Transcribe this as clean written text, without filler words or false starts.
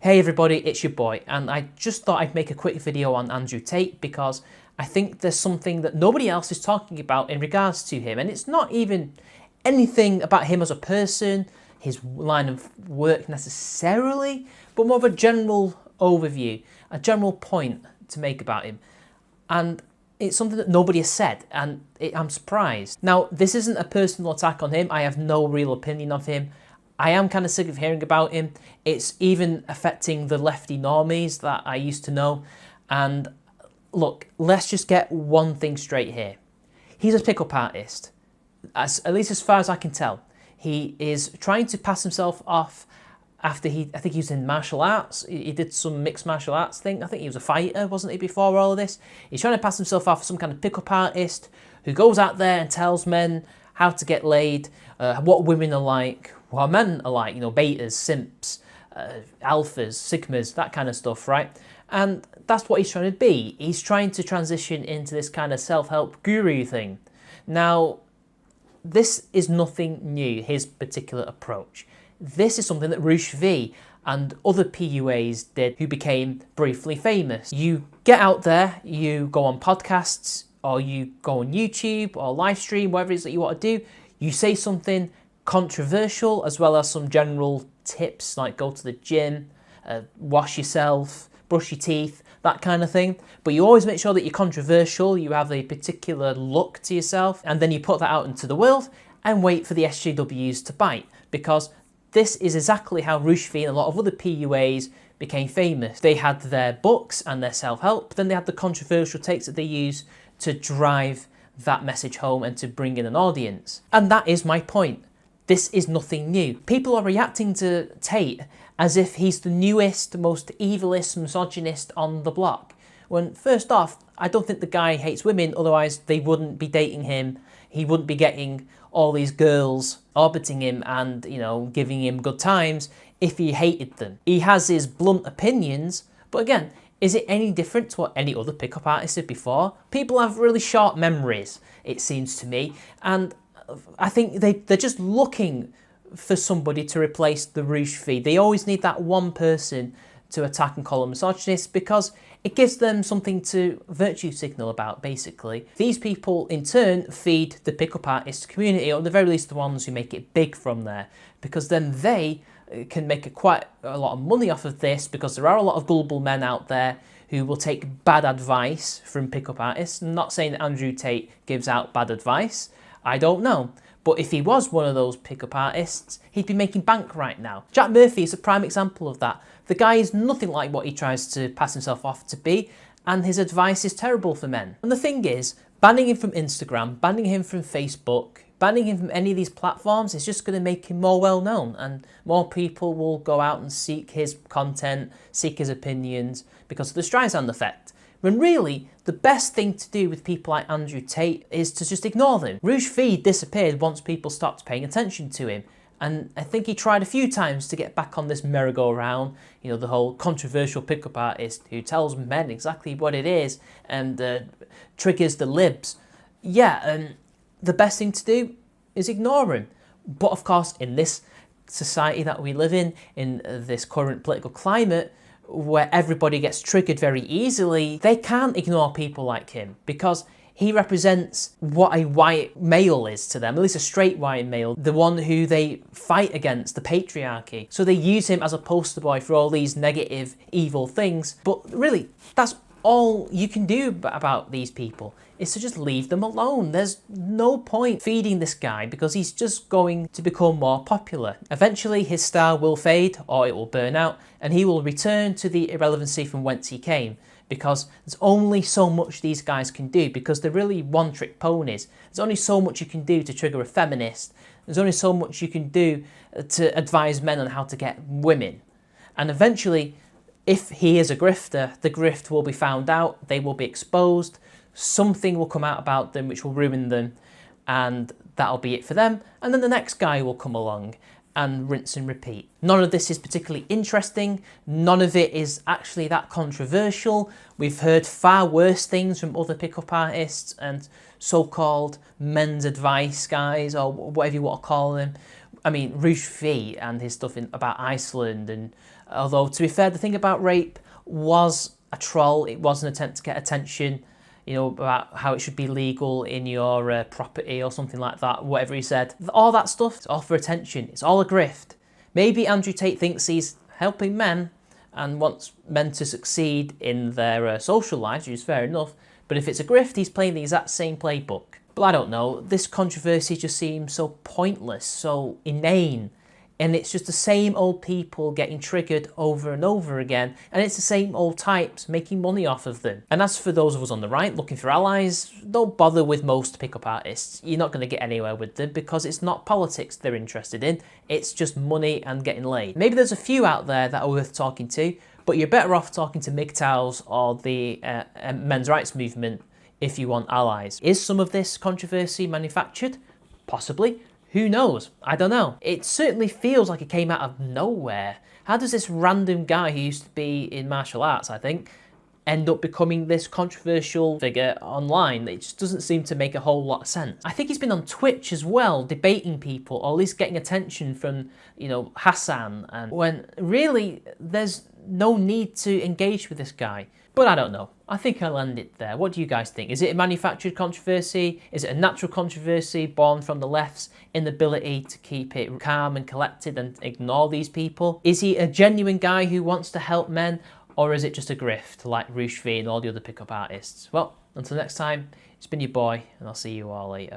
Hey everybody, it's your boy, and I just thought I'd make a quick video on Andrew Tate because I think there's something that nobody else is talking about in regards to him, and it's not even anything about him as a person, his line of work necessarily, but more of a general overview, a general point to make about him. And it's something that nobody has said, and I'm surprised. Now, this isn't a personal attack on him. I have no real opinion of him. I am kind of sick of hearing about him. It's even affecting the lefty normies that I used to know. And look, let's just get one thing straight here. He's a pickup artist, at least as far as I can tell. He is trying to pass himself off after I think he was in martial arts. He did some mixed martial arts thing. I think he was a fighter, wasn't he, before all of this? He's trying to pass himself off as some kind of pickup artist who goes out there and tells men how to get laid, what women are like, what men are like, betas, simps, alphas, sigmas, that kind of stuff, right? And that's what he's trying to be. He's trying to transition into this kind of self-help guru thing. Now, this is nothing new, his particular approach. This is something that Roosh V and other PUAs did who became briefly famous. You get out there, you go on podcasts, or you go on YouTube or live stream, whatever it is that you want to do, you say something controversial as well as some general tips like go to the gym, wash yourself, brush your teeth, that kind of thing. But you always make sure that you're controversial, you have a particular look to yourself, and then you put that out into the world and wait for the SJWs to bite, because this is exactly how Roosh V and a lot of other PUAs became famous. They had their books and their self-help, then they had the controversial takes that they use to drive that message home and to bring in an audience. And that is my point. This is nothing new. People are reacting to Tate as if he's the newest, most evilest, misogynist on the block. When, first off, I don't think the guy hates women, otherwise they wouldn't be dating him. He wouldn't be getting all these girls orbiting him and, giving him good times if he hated them. He has his blunt opinions, but again, is it any different to what any other pickup artist did before? People have really short memories, it seems to me, and I think they're just looking for somebody to replace the Roosh V. They always need that one person to attack and call a misogynist because it gives them something to virtue signal about, basically. These people, in turn, feed the pickup artist community, or at the very least the ones who make it big from there, because then they can make quite a lot of money off of this, because there are a lot of gullible men out there who will take bad advice from pickup artists. I'm not saying that Andrew Tate gives out bad advice. I don't know. But if he was one of those pickup artists, he'd be making bank right now. Jack Murphy is a prime example of that. The guy is nothing like what he tries to pass himself off to be, and his advice is terrible for men. And the thing is, banning him from Instagram, banning him from Facebook, banning him from any of these platforms is just going to make him more well known, and more people will go out and seek his content, seek his opinions, because of the Streisand effect. When really, the best thing to do with people like Andrew Tate is to just ignore them. Roosh V disappeared once people stopped paying attention to him. And I think he tried a few times to get back on this merry-go-round, the whole controversial pickup artist who tells men exactly what it is and triggers the libs. Yeah, and the best thing to do is ignore him. But of course, in this society that we live in this current political climate, where everybody gets triggered very easily, they can't ignore people like him because he represents what a white male is to them, at least a straight white male, the one who they fight against, the patriarchy. So they use him as a poster boy for all these negative, evil things. But really, that's all you can do about these people, is to just leave them alone. There's no point feeding this guy because he's just going to become more popular. Eventually his star will fade or it will burn out and he will return to the irrelevancy from whence he came, because there's only so much these guys can do, because they're really one-trick ponies. There's only so much you can do to trigger a feminist. There's only so much you can do to advise men on how to get women. And eventually, if he is a grifter, the grift will be found out, they will be exposed, something will come out about them which will ruin them, and that'll be it for them. And then the next guy will come along and rinse and repeat. None of this is particularly interesting. None of it is actually that controversial. We've heard far worse things from other pickup artists and so-called men's advice guys, or whatever you want to call them. I mean, Roosh V and his stuff about Iceland and Although, to be fair, the thing about rape was a troll. It was an attempt to get attention, you know, about how it should be legal in your property or something like that, whatever he said. All that stuff, it's all for attention. It's all a grift. Maybe Andrew Tate thinks he's helping men and wants men to succeed in their social lives, which is fair enough. But if it's a grift, he's playing the exact same playbook. But I don't know, this controversy just seems so pointless, so inane. And it's just the same old people getting triggered over and over again, and it's the same old types making money off of them. And as for those of us on the right looking for allies, don't bother with most pickup artists. You're not going to get anywhere with them because it's not politics they're interested in, it's just money and getting laid. Maybe there's a few out there that are worth talking to, but you're better off talking to MGTOWs or the men's rights movement if you want allies. Is some of this controversy manufactured? Possibly. Who knows? I don't know. It certainly feels like it came out of nowhere. How does this random guy who used to be in martial arts, I think, end up becoming this controversial figure online? It just doesn't seem to make a whole lot of sense. I think he's been on Twitch as well, debating people, or at least getting attention from, you know, Hassan, and when really there's no need to engage with this guy. But I don't know. I think I'll end it there. What do you guys think? Is it a manufactured controversy? Is it a natural controversy born from the left's inability to keep it calm and collected and ignore these people? Is he a genuine guy who wants to help men? Or is it just a grift like Roosh V and all the other pickup artists? Well, until next time, it's been your boy, and I'll see you all later.